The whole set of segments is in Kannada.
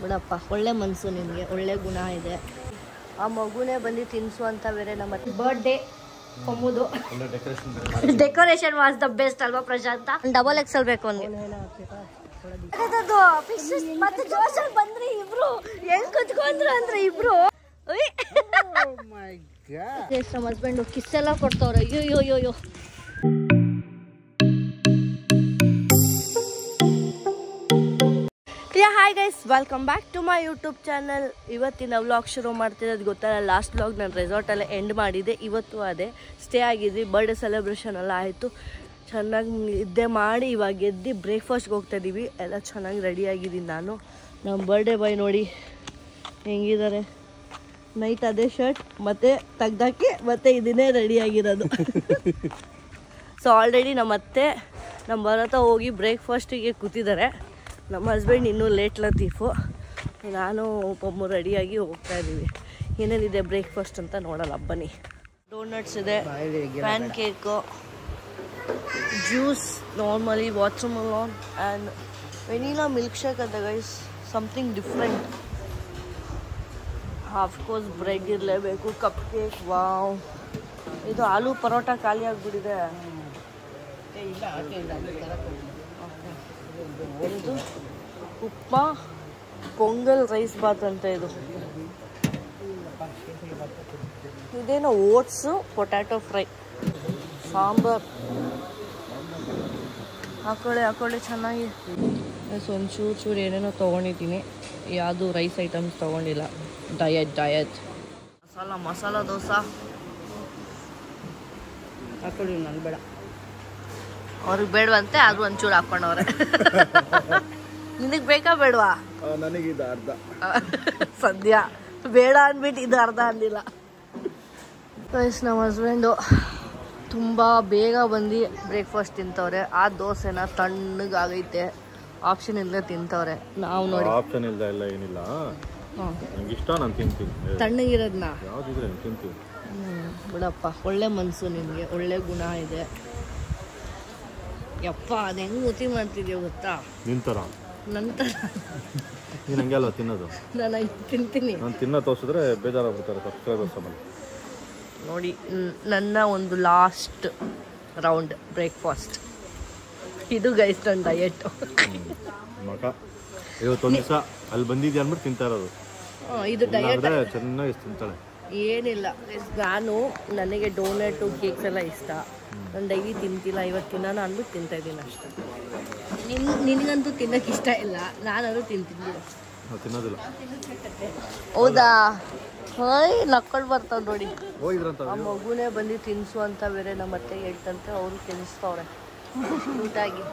ಬಿಡಪ್ಪ, ಒಳ್ಳೆ ಮನಸ್ಸು ನಿಮಗೆ, ಒಳ್ಳೆ ಗುಣ ಇದೆ. ಆ ಮಗುನೇ ಬಂದು ತಿನ್ಸು ಅಂತ ಬೇರೆ ನಮ್ಮ ಬರ್ಡೇ ಕೊಮ್ಮುದು. ಡೆಕೋರೇಷನ್ ವಾಸ್ ದ ಬೆಸ್ಟ್ ಅಲ್ವಾ ಪ್ರಶಾಂತ? ಡಬಲ್ ಎಕ್ಸೆಲ್ ಬೇಕು ಅವ್ನಿಗೆ. ಮತ್ತೆ ಜೋಶಲ್ಲಿ ಬಂದ್ರಿ ಇಬ್ರು, ಹೆಂಗ್ ಕುತ್ಕೊಂಡ್ರು ಅಂದ್ರೆ ಇಬ್ರು. ನಮ್ಮ ಹಸ್ಬೆಂಡು ಕಿಸ್ ಎಲ್ಲ ಕೊಡ್ತವ್ರೆ. ಅಯ್ಯೋ hi guys, welcome back to my YouTube channel. ಇವತ್ತಿನ ವ್ಲಾಗ್ ಶುರು ಮಾಡ್ತಿರೋದು ಗೊತ್ತಲ್ಲ. ಲಾಸ್ಟ್ ವ್ಲಾಗ್ ನಾನು ರೆಸಾರ್ಟಲ್ಲೇ ಎಂಡ್ ಮಾಡಿದ್ದೆ. ಇವತ್ತು ಅದೇ ಸ್ಟೇ ಆಗಿದ್ವಿ. ಬರ್ಡೇ ಸೆಲೆಬ್ರೇಷನ್ ಎಲ್ಲ ಆಯಿತು. ಚೆನ್ನಾಗಿ ನಿದ್ದೆ ಮಾಡಿ ಇವಾಗ ಎದ್ದು ಬ್ರೇಕ್ಫಾಸ್ಟ್ಗೆ ಹೋಗ್ತಾಯಿದ್ದೀವಿ. ಎಲ್ಲ ಚೆನ್ನಾಗಿ ರೆಡಿಯಾಗಿದ್ದೀನಿ ನಾನು. ನಮ್ಮ ಬರ್ಡೇ ಬಾಯ್ ನೋಡಿ ಹೆಂಗಿದ್ದಾರೆ. ನೈಟ್ ಅದೇ ಶರ್ಟ್ ಮತ್ತು ತೆಗ್ದಾಕಿ ಮತ್ತೆ ಇದನ್ನೇ ರೆಡಿಯಾಗಿರೋದು. ಸೊ ಆಲ್ರೆಡಿ ನಮ್ಮ ಅತ್ತೆ ನಮ್ಮ ಭರತ ಹೋಗಿ ಬ್ರೇಕ್ಫಾಸ್ಟಿಗೆ ಕೂತಿದ್ದಾರೆ. ನಮ್ಮ ಹಸ್ಬೆಂಡ್ ಇನ್ನೂ ಲೇಟ್ ಲತೀಫು. ನಾನು ಪಮ್ಮು ರೆಡಿಯಾಗಿ ಹೋಗ್ತಾ ಇದ್ದೀವಿ. ಏನೇನಿದೆ ಬ್ರೇಕ್ಫಾಸ್ಟ್ ಅಂತ ನೋಡೋಲ್ಲ ಬನ್ನಿ. ಡೋನಟ್ಸ್ ಇದೆ, pancake, juice, normally watermelon and vanilla milkshake ಅಂತ guys, something different. Of course bread ಇರಲೇಬೇಕು, ಕಪ್ ಕೇಕ್. ವಾವ್, ಇದು ಆಲೂ ಪರೋಟ ಖಾಲಿ ಆಗಿಬಿಟ್ಟಿದೆ. ಇದು ಉಪ್ಮಾ, ಪೊಂಗಲ್, ರೈಸ್ ಬಾತ್ ಅಂತ. ಇದೇನೋ ಓಟ್ಸು, ಪೊಟ್ಯಾಟೊ ಫ್ರೈ, ಸಾಂಬಾರ್. ಹಾಕೊಳ್ಳಿ ಚೆನ್ನಾಗಿ. ಒಂದು ಚೂರು ಏನೇನೋ ತೊಗೊಂಡಿದ್ದೀನಿ. ಯಾವುದು ರೈಸ್ ಐಟಮ್ಸ್ ತೊಗೊಂಡಿಲ್ಲ. ಡಯಟ್ ಮಸಾಲ ದೋಸೆ ಹಾಕೊಳ್ಳಿ. ನನಗೆ ಬೇಡ, ಅವ್ರಿಗೆ ಬೇಡವಂತೆ, ಆದ್ರೂ ಒಂಚೂರು ಹಾಕೊಂಡವ್ರೆ. ನಿನಗೆ ಬೇಕಾ ಬೇಡವಾ? ನನಗಿದು ಅರ್ಧ. ಸದ್ಯ ಬೇಡ ಅಂದ್ಬಿಟ್ಟು ಇದು ಅರ್ಧ ಅಂದಿಲ್ಲ. ನಮ್ಮ ಹಸ್ಬೆಂಡು ತುಂಬ ಬೇಗ ಬಂದು ಬ್ರೇಕ್ಫಾಸ್ಟ್ ತಿಂತವ್ರೆ. ಆ ದೋಸೆನ ತಣ್ಣಗಾಗೈತೆ, ಆಪ್ಷನ್ ಇಲ್ಲದೆ ತಿಂತವ್ರೆ. ನಾವು ನೋಡಿ ಆಪ್ಷನ್ ಇಲ್ದ ಎಲ್ಲ ಏನಿಲ್ಲ, ನಂಗೆ ಇಷ್ಟ, ನಾನು ತಿಂತೀನಿ. ತಣ್ಣಗಿರೋದನ್ನ ಯಾವ್ದಿದ್ರೆ ತಿಂತೀವಿ. ಬಿಡಪ್ಪ, ಒಳ್ಳೆ ಮನಸ್ಸು ನಿಮಗೆ, ಒಳ್ಳೆ ಗುಣ ಇದೆ. ಯಪ್ಪ, ಅದು ಹೆಂಗೆ ಊತಿ ಮಾಡ್ತಿದ್ಯೋ ಗೊತ್ತಾ? ನಿಂತರ ನಂತರ ನೀನು ಹಂಗೆ ಅಲ್ವಾ ತಿನ್ನೋದು? ನಾನು ತಿಂತೀನಿ. ನಾನು ತಿನ್ನೋ ತೋರಿಸಿದ್ರೆ ಬೇಜಾರಾಗ್ಬಿಡ್ತಾರೆ ಸಬ್ಸ್ಕ್ರೈಬರ್ಸ್. ನೋಡಿ ನನ್ನ ಒಂದು ಲಾಸ್ಟ್ ರೌಂಡ್ ಬ್ರೇಕ್ಫಾಸ್ಟ್ ಇದು ಗೈಸ್. ನನ್ನ ಡಯಟ್ ಮಗ ಇವತ್ತೊಂದು ದಿವಸ ಅಲ್ಲಿ ಬಂದಿದ್ಯಾ ಅಂದ್ಬಿಟ್ಟು ತಿಂತಾ ಇರೋದು. ಇದು ಡಯಟ್ ಚೆನ್ನಾಗಿ ತಿಂತಾಳೆ. ಏನಿಲ್ಲ, ನನಗೆ ಡೋನಟು, ಕೇಕ್ಸ್ ಎಲ್ಲ ಇಷ್ಟ. ನಾನು ಡೈಲಿ ತಿಂತಿಲ್ಲ, ಇವತ್ತು ತಿನ್ನೋಣ ಅಂದ್ಬಿಟ್ಟು ತಿಂತಾ ಇದ್ದೀನಿ ಅಷ್ಟೇ. ನಿನಗಂತೂ ತಿನ್ನೋಕೆ ಇಷ್ಟ ಇಲ್ಲ, ನಾನಾದ್ರೂ ತಿಂತಿದ್ದಿಲ್ಲ. ತಿನ್ನೋದಿಲ್ಲ. ಹೌದಾ? ಹಾಯ್, ನಕ್ಕೊಂಡು ಬರ್ತಾವೆ ನೋಡಿ. ಹೋಗಿದ್ರಂತ ಆ ಮಗುನೇ ಬಂದು ತಿನ್ಸು ಅಂತ ಬೇರೆ ನಮ್ಮ ಅತ್ತೆ ಹೇಳ್ತಂತೆ. ಅವರು ತಿನ್ನಿಸ್ತವ್ರೆ ಊಟಾಗಿ.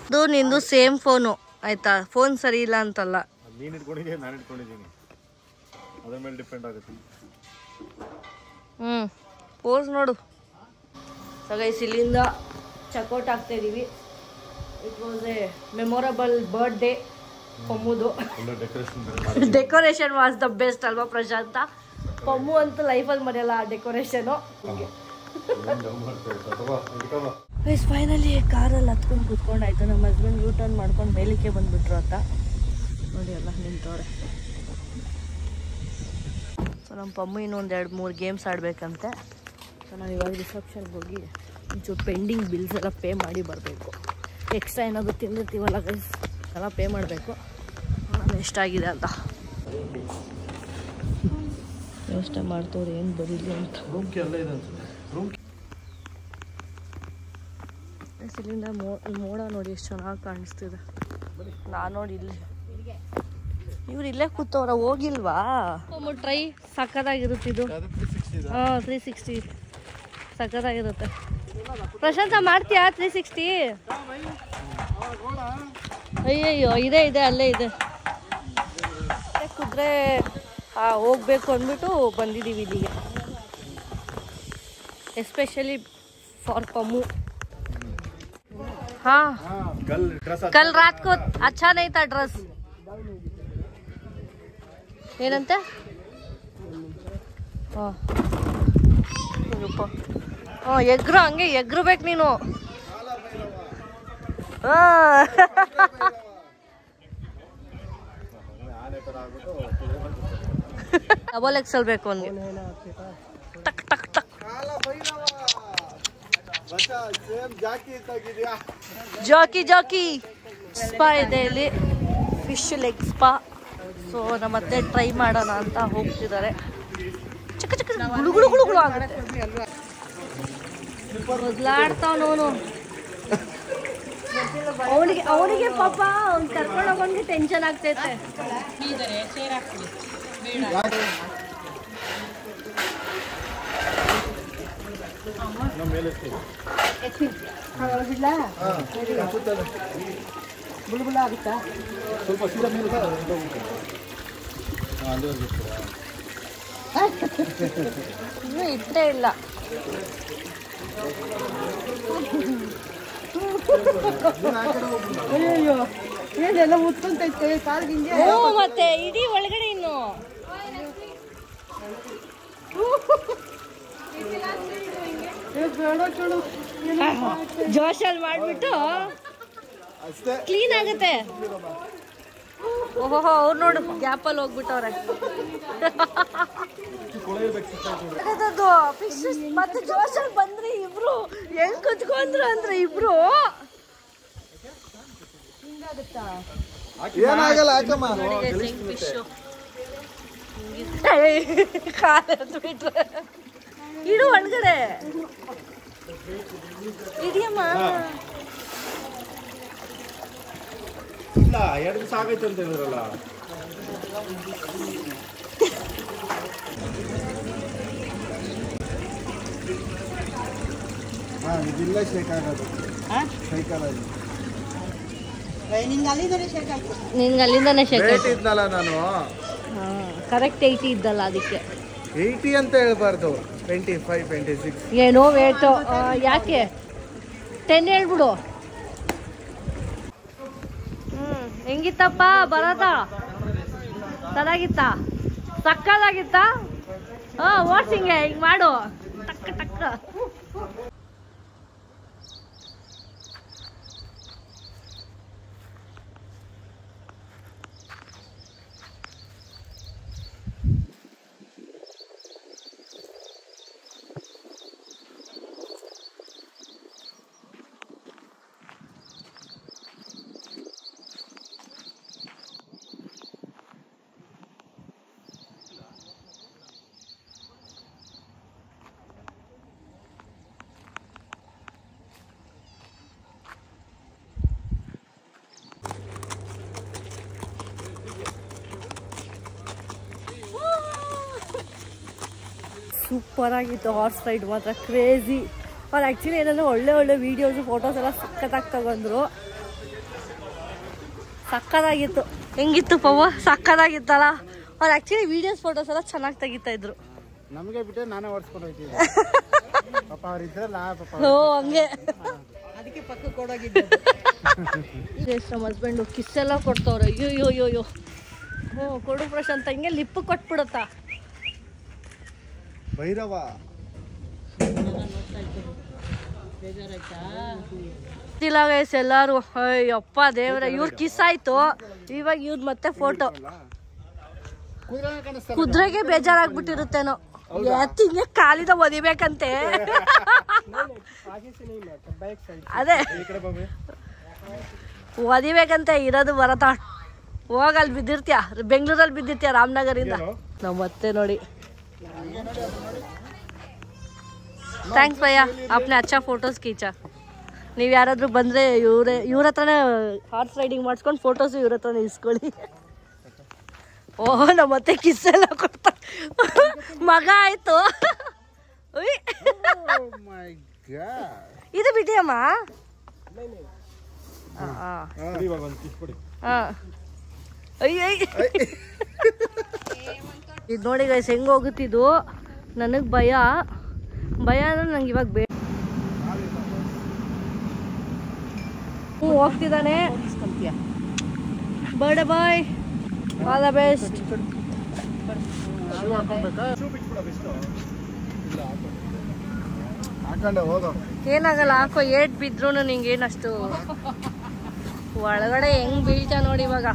ಅದು ನಿಂದು ಸೇಮ್ ಫೋನು ಆಯ್ತಾ? ಫೋನ್ ಸರಿ ಇಲ್ಲ ಅಂತಲ್ಲ, ನೀನು ಇಟ್ಕೊಂಡಿದ್ದೀನಿ, ನಾನು ಇಟ್ಕೊಂಡಿದ್ದೀನಿ, ಅದ್ರ ಮೇಲೆ ಡಿಪೆಂಡ್ ಆಗುತ್ತೆ. ಪೋಸ್ ನೋಡು. ಸೊ ಗೈಸ್, ಇಲ್ಲಿಂದ ಚೆಕ್ಔಟ್ ಆಗ್ತಾ ಇದೀವಿ. It was a memorable birthday ಪಮ್ಮುದು. ಡೆಕೋರೇಷನ್ ವಾಸ್ ದ ಬೆಸ್ಟ್ ಅಲ್ವಾ ಪ್ರಶಾಂತ? ಪಮ್ಮು ಅಂತೂ ಲೈಫಲ್ಲಿ ಮರೆಯಲ್ಲ ಆ ಡೆಕೋರೇಷನು. ಗೈಸ್, ಫೈನಲಿ ಕಾರಲ್ಲಿ ಹತ್ಕೊಂಡು ಕೂತ್ಕೊಂಡಾಯ್ತು. ನಮ್ಮ ಹಸ್ಬೆಂಡ್ ಯೂ ಟರ್ನ್ ಮಾಡ್ಕೊಂಡು ಮೇಲಿಕ್ಕೆ ಬಂದುಬಿಟ್ರು ಅಂತ ನೋಡಿ, ಎಲ್ಲ ನಿಂತವ್ರೆ. ಸೊ ನಮ್ಮ ಪಮ್ಮು ಇನ್ನೊಂದು 2-3 ಗೇಮ್ಸ್ ಆಡಬೇಕಂತೆ. ಸೊ ನಾವು ಇವಾಗ ರಿಸೆಪ್ಷನ್ಗೆ ಹೋಗಿ ಒಂಚೂರು ಪೆಂಡಿಂಗ್ ಬಿಲ್ಸ್ ಎಲ್ಲ ಪೇ ಮಾಡಿ ಬರಬೇಕು. ಎಕ್ಸ್ಟ್ರಾ ಏನಾದರೂ ತಿಂದಿರ್ತೀವಲ್ಲ ಗೈಸ್, ಎಲ್ಲ ಪೇ ಮಾಡಬೇಕು. ಎಷ್ಟಾಗಿದೆ ಅಂತ ಯೋಚನೆ ಮಾಡ್ತವ್ರು, ಏನು ಬರೀಲಿ ಅಂತ. ಇಲ್ಲಿಂದ ಮೋಡ ನೋಡಿ ಎಷ್ಟು ಚೆನ್ನಾಗಿ ಕಾಣಿಸ್ತಿದೆ. ನಾನು ನೋಡಿ ಇಲ್ಲಿ, ಇವ್ರು ಇಲ್ಲೇ ಕೂತವ್ರ, ಹೋಗಿಲ್ವಾ? ಟ್ರೈ ಸಕ್ಕತ್ತಾಗಿರುತ್ತಿದ್ದು. 360 ಸಕ್ಕತ್ತಾಗಿರುತ್ತೆ. ಪ್ರಶಾಂತ ಮಾಡ್ತೀಯಾ 360? ಅಯ್ಯಯ್ಯೋ, ಇದೆ ಅಲ್ಲೇ ಇದೆ. ಕುದ್ರೆ ಹೋಗ್ಬೇಕು ಅಂದ್ಬಿಟ್ಟು ಬಂದಿದ್ದೀವಿ ಇಲ್ಲಿಗೆ, ಎಸ್ಪೆಷಲಿ ಫಾರ್ ಪಮ್ಮು. हाँ, कल रात को अच्छा नहीं था ड्रेस. ಏನಂತೆ? ಎಗ್ರು, ಹಂಗೆ ಎಗ್ರಬೇಕು ನೀನು. ಡಬಲ್ ಎಕ್ಸೆಲ್ ಬೇಕು ಅವನಿಗೆ. ಟಕ್ ಟಕ್ ಟಕ್. ಜಾಕಿ ಜಾಕಿ ಸ್ಪಾ ಇದೆ ಇಲ್ಲಿ, ಫಿಶ್ ಲೆಗ್ ಸ್ಪಾ. ಸೊ ನಮ್ಮತ್ತೆ ಟ್ರೈ ಮಾಡೋಣ ಅಂತ ಹೋಗ್ತಿದ್ದಾರೆ. ಚಿಕ್ಕ ಚಿಕ್ಕ ಗುಳುಗುಳು ಗುಳುಗುಳು ಆಗುತ್ತೆ. ಮೊದಲಾಡ್ತಾವನು ಅವನಿಗೆ ಪಾಪ ಅವ್ನು ಕರ್ಕೊಂಡು ಹೋಗೋನ್ಗೆ ಟೆನ್ಷನ್ ಆಗ್ತೈತೆ. ಬುಲ್ಬುಲ ಆಗುತ್ತಾ? ಇನ್ನೂ ಇಟ್ಟೇ ಇಲ್ಲ. ಅಯ್ಯೋ ಏನೆಲ್ಲ ಮುತ್ಕೊಂತೈತೆ ಕಾಲ್ಗಿಂಗೆ. ಮತ್ತೆ ಇಡೀ ಒಳಗಡೆ ಇನ್ನು ಜೋಶಲ್ಲಿ ಮಾಡ್ಬಿಟ್ಟು ಕ್ಲೀನ್ ಆಗುತ್ತೆ. ಓಹೋ ಅವ್ರು ನೋಡು ಗ್ಯಾಪಲ್ಲಿ ಹೋಗ್ಬಿಟ್ಟವ್ರೆ. ಫಿಶ್ ಮತ್ತೆ ಜೋಶಲ್ಲಿ ಬಂದ್ರಿ ಇಬ್ರು, ಹೆಂಗ್ ಕುತ್ಕೊಂಡ್ರು ಅಂದ್ರೆ ಇಬ್ರು. ಇಡು ಒಳಗಡೆ ಇಡಿಯಮ್ಮ. ಇಲ್ಲ 2 ದಿವಸ ಆಗೈತೆ ಅಂತ ಹೇಳಿದ್ರಲ್ಲ. ಇದಿಲ್ಲ ಶೇಕ್ ಆಗೋದು. ನಿನ್ಗೆ ಅಲ್ಲಿಂದಾನೆ ಶೇಕ್ ಇದ್ನಲ್ಲ ನಾನು. ಕರೆಕ್ಟ್ 80 ಇದ್ದಲ್ಲ, ಅದಕ್ಕೆ 80 ಅಂತ ಹೇಳ್ಬಾರ್ದು, 25 26 ಏನೋ ವೇಟು. ಯಾಕೆ 10 ಹೇಳ್ಬಿಡು. ಹೆಂಗಿತ್ತಪ್ಪ ಬರೋದ? ಚೆನ್ನಾಗಿತ್ತ? ಸಕ್ಕದಾಗಿತ್ತ? ಓಡ್ಸಿಂಗೆ ಹಿಂಗ್ ಮಾಡು, ಟಕ್ ಟಕ್. ಸೂಪರ್ ಆಗಿತ್ತು ಹಾರ್ಸ್ ರೈಡ್ ಮಾತ್ರ, ಕ್ರೇಜಿ. ಅವ್ರು ಆ್ಯಕ್ಚುಲಿ ಏನಂದರೆ ಒಳ್ಳೆ ಒಳ್ಳೆ ವೀಡಿಯೋಸು ಫೋಟೋಸ್ ಎಲ್ಲ ಸಖತ್ತಾಗಿ ತಗೊಂಡ್ರು. ಸಖತ್ತಾಗಿತ್ತು. ಹೆಂಗಿತ್ತು ಪವ್ವ? ಸಖತ್ತಾಗಿತ್ತಲ್ಲ. ಅವ್ರು ಆ್ಯಕ್ಚುಲಿ ವೀಡಿಯೋಸ್ ಫೋಟೋಸ್ ಎಲ್ಲ ಚೆನ್ನಾಗಿ ತೆಗಿತಾ ಇದ್ರು. ನಮಗೆ ಬಿಟ್ಟರೆ ನಾನೇ ಓಡಿಸ್ಕೊಂಡು ಹೋಗ್ತೀನಿ. ಪಾಪ ಅವ್ರು ಇದ್ರಲ್ಲ ಪಾಪ. ಓ ಹಂಗೆ. ಅದಕ್ಕೆ ಪಕ್ಕ ಕೊಡೋಗಿದ್ದೆ. ನಮ್ಮ ಹಸ್ಬೆಂಡು ಕಿಸ್ ಎಲ್ಲ ಕೊಡ್ತವ್ರೆ. ಅಯ್ಯೋ ಅಯ್ಯೋ ಅಯ್ಯೋ ಅಯ್ಯೋ. ಹ್ಞೂ ಕೊಡು ಪ್ರಶಾಂತ್. ಹಂಗೆ ಲಿಪ್ಪು ಕೊಟ್ಬಿಡುತ್ತಾ ಭೈರವ. ಇಲ್ಲ ಗೈಸ್ ಎಲ್ಲಾರು. ಅಯ್ಯಪ್ಪ ದೇವ್ರ, ಇವ್ರ ಕಿಸ್ ಆಯ್ತು. ಇವಾಗ ಇವ್ರ ಮತ್ತೆ ಫೋಟೋ. ಕುದುರೆಗೆ ಬೇಜಾರಾಗ್ಬಿಟ್ಟಿರುತ್ತೇನೋ. ಹಿಂಗೆ ಕಾಲಿದ ಒದಿಬೇಕಂತೆ. ಅದೇ ಒದಿಬೇಕಂತೆ ಇರೋದು. ಬರತ್ತ ಹೋಗಲ್ಲಿ ಬಿದ್ದಿರ್ತೀಯ, ಬೆಂಗಳೂರಲ್ಲಿ ಬಿದ್ದಿರ್ತೀಯ ರಾಮನಗರಿಂದ. ನಾವು ಮತ್ತೆ ನೋಡಿ. ಥ್ಯಾಂಕ್ಸ್ ಭಯ್ಯ, आपने अच्छा फोटोಸ್ खींचा. ನೀವು ಯಾರಾದರೂ ಬಂದರೆ ಇವ್ರ ಹತ್ರನೇ ಹಾರ್ಸ್ ರೈಡಿಂಗ್ ಮಾಡಿಸ್ಕೊಂಡು ಫೋಟೋಸು ಇವ್ರ ಹತ್ರನೇ ಇಸ್ಕೊಳ್ಳಿ. ಓಹ್ ನಮ್ಮ ಮತ್ತೆ ಕಿಸ್ ಎಲ್ಲ ಕೊಡ್ತಾ. ಮಗ ಆಯ್ತು. ಇದು ಬಿಟ್ಟಿಯಮ್ಮ. ಇದು ನೋಡಿ ಗೈಸ್ ಹೆಂಗೆ ಹೋಗುತ್ತಿದ್ದು. ನನಗೆ ಭಯ ಅಂದ್ರೆ ನಂಗೆ ಇವಾಗ ಬೇಡ. ಹೋಗ್ತಿದ್ದಾನೆ. Birthday boy, all the best. ಹಾಕೊಂಡೆ ಹೋಗೋ. ಏನಾಗಲ್ಲ ಹಾಕೋ, ಏಟ್ ಬಿದ್ರು ನಿಂಗೇನಷ್ಟು ಒಳಗಡೆ ಹೆಂಗ್ ಬೀಳ್ತಾ ನೋಡಿ ಇವಾಗ.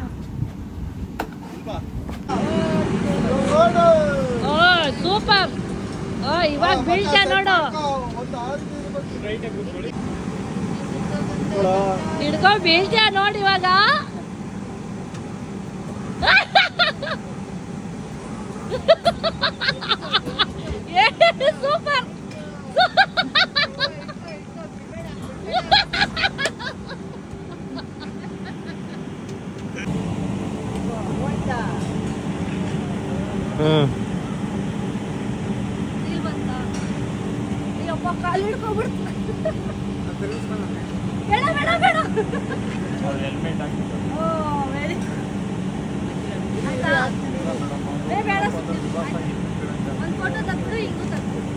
ಓ ಸೂಪರ್. ಓ ಇವಾಗ ಬೀಳ್ತಾ ನೋಡು, ಹಿಡ್ಕೊ ಬೀಳ್ತಾ ನೋಡಿ ಇವಾಗ. ಸೂಪರ್. ಕಾಲು ಹಿಡ್ಕೊಬಿಡ್ತು. ಬೇಡ ಬೇಡ ಬೇಡ. ಬೇಡ ಒಂದು ಫೋಟೋ ತಗ್ಬಿಡು, ಹಿಂಗೂ ತಗ್ಬಿಡು.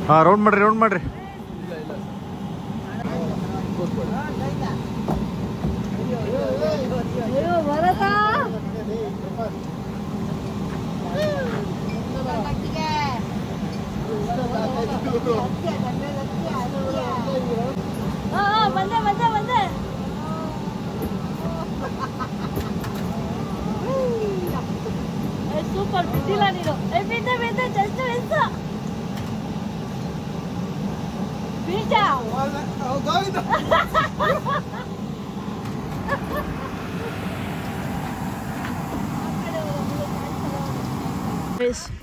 ಹಾ ರೌಂಡ್ ಮಾಡ್ರಿ, ರೌಂಡ್ ಮಾಡ್ರಿ. ಅಯ್ಯೋ ಬರತಾ. ಬಂದೆ ಬಂದೆ ಬಂದೆ. ಸೂಪರ್. ಬಿದ್ದಿಲ್ಲ ನೀನು. ಬಿದ್ದೆ ಬಿದ್ದೆ, ಜಸ್ಟ್ ಮಿಸ್. ಬೀಜ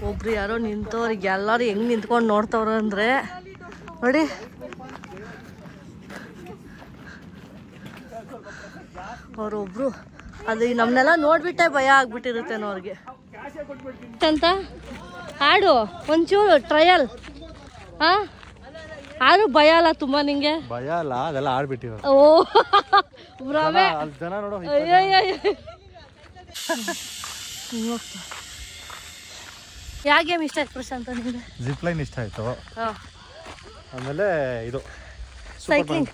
ಒಬ್ರು ಯಾರೋ ನಿಂತವ್ರಿಗೆ ಎಲ್ಲರೂ ಹೆಂಗ್ ನಿಂತ್ಕೊಂಡು ನೋಡ್ತವ್ರ ಅಂದ್ರೆ ನೋಡಿ. ಅವ್ರೊಬ್ರು ಅದು ನಮ್ನೆಲ್ಲ ನೋಡ್ಬಿಟ್ಟೆ ಭಯ ಆಗ್ಬಿಟ್ಟಿರುತ್ತೇನೋ ಅವ್ರಿಗೆ ಅಂತ. ಆಡು ಒಂಚೂರು ಟ್ರಯಲ್. ಹಾ ಆದ್ರೂ ಭಯ ಅಲ್ಲ ತುಂಬಾ ನಿಂಗೆ? ಭಯ ಅಲ್ಲ, ಅದೆಲ್ಲ ಆಡ್ಬಿಟ್ಟಿವ. ಓ ಭ್ರಮೆ. ಜನ ನೋಡೋ. ಯಾವ ಗೇಮ್ ಇಷ್ಟ ಆಯ್ತು ಪ್ರಶಾಂತ್ ನಿಮ್ಗೆ? ಜಿಪ್ ಲೈನ್ ಇಷ್ಟ ಆಯ್ತು. ಆಮೇಲೆ ಇದು ಸೈಕ್ಲಿಂಗ್.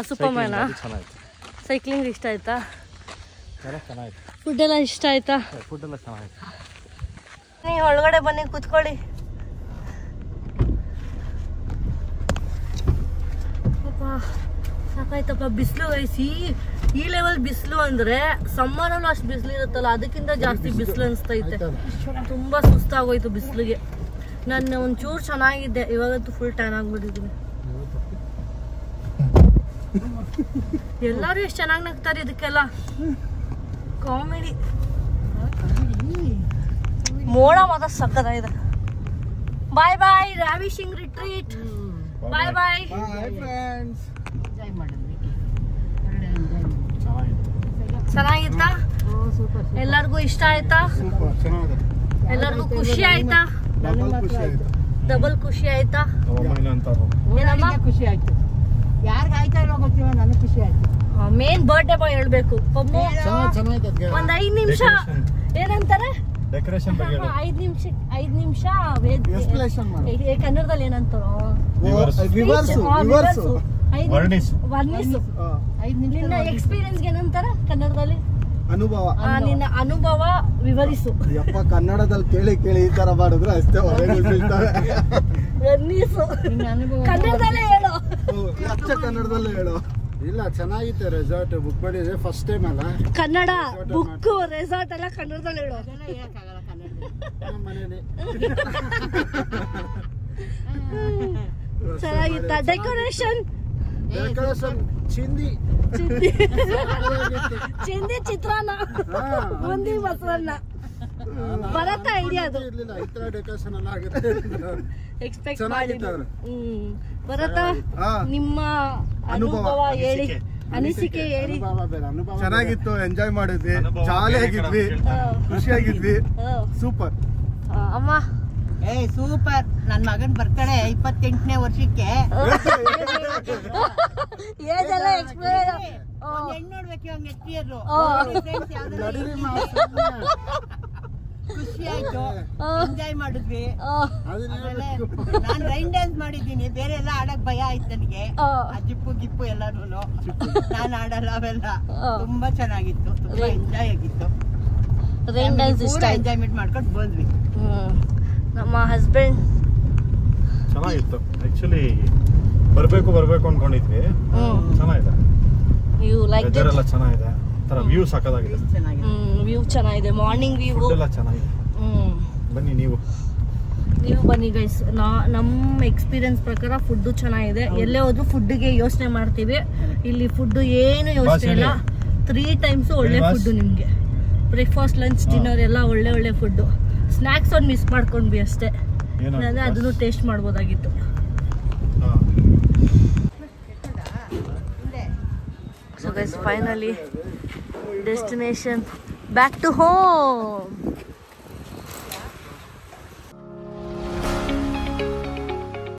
ಸೂಪರ್ಮ್ಯಾನ್. ಚೆನ್ನಾಗಿತ್ತು. ಸೈಕ್ಲಿಂಗ್ ಇಷ್ಟ ಆಯ್ತಾ? ಚೆನ್ನಾಗಿತ್ತು. ಫುಡ್ ಎಲ್ಲ ಇಷ್ಟ ಆಯ್ತಾ? ಫುಡ್ ಎಲ್ಲ ಚೆನ್ನಾಗಿತ್ತು. ನೀವು ಒಳಗಡೆ ಬನ್ನಿ ಕೂತ್ಕೊಳ್ಳಿ. ಸಾಕಾಯ್ತಪ್ಪ. ಬಿಸಿಲು ಐಸಿ ಈ ಲೆವೆಲ್ ಬಿಸಿಲು ಅಂದ್ರೆ ಸಮ್ಮರಲ್ಲೂ ಅಷ್ಟು ಬಿಸಿಲು ಇರುತ್ತಲ್ಲ, ಅದಕ್ಕಿಂತ ಜಾಸ್ತಿ ಬಿಸಿಲು ಅನಿಸ್ತೈತೆ. ತುಂಬಾ ಸುಸ್ತಾಗೋಯ್ತು ಬಿಸಿಲಿಗೆ. ನಾನು ಒಂಚೂರು ಚೆನ್ನಾಗಿದ್ದೆ, ಇವಾಗಂತೂ ಫುಲ್ ಟ್ಯಾನ್ ಆಗ್ಬಿಟ್ಟಿದ್ದೀನಿ. ಎಲ್ಲರೂ ಎಷ್ಟು ಚೆನ್ನಾಗಿ ನಗ್ತಾರೆ ಇದಕ್ಕೆಲ್ಲ. ಕಾಮಿಡಿ. ಮೋಡ ಮಾತ್ರ ಸಕ್ಕತ್ತಾಗಿದೆ. ಬಾಯ್ ಬಾಯ್ ರಾವಿಶಿಂಗ್ ರಿಟ್ರೀಟ್. ಬಾಯ್ ಬಾಯ್. ಚೆನ್ನಾಗಿತ್ತಾ? ಎಲ್ಲರಿಗೂ ಇಷ್ಟ ಆಯ್ತಾ? ಎಲ್ಲರಿಗೂ ಖುಷಿ ಆಯ್ತಾ? ಡಬಲ್ ಖುಷಿ ಆಯ್ತಾ? ಏನಮ್ಮ ಖುಷಿ ಆಯ್ತು. ಯಾರಿಗ ಆಯ್ತಾ ಇರೋ ಗೊತ್ತಿಲ್ಲ, ನನಗೆ ಖುಷಿ ಆಯ್ತು. ಮೇನ್ ಬರ್ಡೇ ಬಾಯ್ ಹೇಳ್ಬೇಕು. ಒಂದ್ 5 ನಿಮಿಷ ಏನಂತಾರೆ ಡೆಕೋರೇಷನ್ ಬಗ್ಗೆ 5 ನಿಮಿಷ ಕನ್ನಡದಲ್ಲಿ ಏನಂತಾರೋ ವರ್ಣಿಸು. ನಿನ್ನ ಎಕ್ಸ್ಪೀರಿಯನ್ಸ್ ಏನಂತಾರ ಕನ್ನಡದಲ್ಲಿ? ಅನುಭವ. ನಿನ್ನ ಅನುಭವ ವಿವರಿಸು. ಯಪ್ಪ ಕನ್ನಡದಲ್ಲಿ ಕೇಳಿ ಕೇಳಿ ಈ ತರ ಮಾಡಿದ್ರೆ ಅಷ್ಟೇ ವರ್ಣಿಸು. ಕನ್ನಡದಲ್ಲೇ ಹೇಳು. ಅಚ್ಚ ಕನ್ನಡದಲ್ಲೇ ಹೇಳು. ಇಲ್ಲ ಚೆನ್ನಾಗಿತ್ತು. ರೆಸಾರ್ಟ್ ಬುಕ್ ಮಾಡಿದ್ರೆ ಫಸ್ಟ್ ಟೈಮ್ ಅಲ್ಲ. ಕನ್ನಡ ಬುಕ್ ರೆಸಾರ್ಟ್ ಎಲ್ಲ ಕನ್ನಡದಲ್ಲಿ ಹೇಳು. ಚೆನ್ನಾಗಿತ್ತ? ಡೆಕೋರೇಷನ್ ಚಿಂದಿ ಚಿತ್ರಾನ್ನ, ಬೂಂದಿ ಮೊಸರನ್ನ. ಬರತ್ತಾ ಐಡಿಯಾ ಅದು? ಎಕ್ಸ್ಪೆಕ್ಟ್ ಮಾಡಿದ್ರು. ಬರತ್ತಾ? ನಿಮ್ಮ ಅನುಭವ ಹೇಳಿ, ಅನಿಸಿಕೆ ಹೇಳಿ. ಚೆನ್ನಾಗಿತ್ತು, ಎಂಜಾಯ್ ಮಾಡಿದ್ವಿ, ಜಾಲಿಯಾಗಿದ್ವಿ, ಖುಷಿಯಾಗಿದ್ವಿ. ಸೂಪರ್ ಅಮ್ಮ. ಸೂಪರ್. ನನ್ ಮಗನ್ ಬರ್ತಾಳೆ 28ನೇ ವರ್ಷಕ್ಕೆ. ಹೆಣ್ಣು ನೋಡ್ಬೇಕು ಇವಾಗ ನೆಕ್ಸ್ಟ್ ಇಯರ್. ಖುಷಿ ಆಯ್ತು, ಎಂಜಾಯ್ ಮಾಡಿದ್ವಿ. ನಾನ್ ರೈನ್ ಡ್ಯಾನ್ಸ್ ಮಾಡಿದ್ದೀನಿ, ಬೇರೆ ಎಲ್ಲ ಆಡಕ್ ಭಯ ಆಯ್ತು ನನಗೆ. ಜಿಪ್ಪು ಗಿಪ್ಪು ಎಲ್ಲಾನು ನಾನ್ ಆಡಲ್ಲ ಅವೆಲ್ಲ. ತುಂಬಾ ಚೆನ್ನಾಗಿತ್ತು, ತುಂಬಾ ಎಂಜಾಯ್ ಆಗಿತ್ತು. ರೈನ್ ಡ್ಯಾನ್ಸ್ ಇಷ್ಟ, ಎಂಜಾಯ್ಮೆಂಟ್ ಮಾಡ್ಕೊಂಡು ಬಂದ್ವಿ. ನಮ್ಮ ಹಸ್ಬೆಂಡ್ ಚೆನ್ನಾಗಿತ್ತು ಆಕ್ಚುಲಿ. ಬರ್ಬೇಕು ಅನ್ಕೊಂಡಿದ್ವಿ. ಚೆನ್ನಾಗಿದೆ, ಯು ಲೈಕ್ ವೆದರ್ ಎಲ್ಲ ಚೆನ್ನಾಗಿದೆ, ತರ ವ್ಯೂ ಸಾಕಾಗಿದೆ, ವ್ಯೂ ಚೆನ್ನಾಗಿದೆ, ಮಾರ್ನಿಂಗ್ ವ್ಯೂ ಎಲ್ಲ ಚೆನ್ನಾಗಿದೆ. ಬನ್ನಿ ನೀವು ಬನ್ನಿ ಗೈಸ್. ನಮ್ಮ ಎಕ್ಸ್ಪೀರಿಯನ್ಸ್ ಪ್ರಕಾರ ಫುಡ್ಡು ಚೆನ್ನಾಗಿದೆ. ಎಲ್ಲೇ ಹೋದ್ರು ಫುಡ್ಗೆ ಯೋಚನೆ ಮಾಡ್ತೀವಿ, ಇಲ್ಲಿ ಫುಡ್ ಏನು ಯೋಚನೆ ಇಲ್ಲ. 3 times ಒಳ್ಳೆ ಫುಡ್ ನಿಮಗೆ. ಬ್ರೇಕ್ಫಾಸ್ಟ್, ಲಂಚ್, ಡಿನ್ನರ್ ಎಲ್ಲ ಒಳ್ಳೆ ಫುಡ್ಡು. ಸ್ನ್ಯಾಕ್ಸ್ ಒಂದು ಮಿಸ್ ಮಾಡ್ಕೊಂಡ್ವಿ ಅಷ್ಟೇ, ಅಂದರೆ ಅದನ್ನು ಟೇಸ್ಟ್ ಮಾಡ್ಬೋದಾಗಿತ್ತು. So guys finally destination back to home.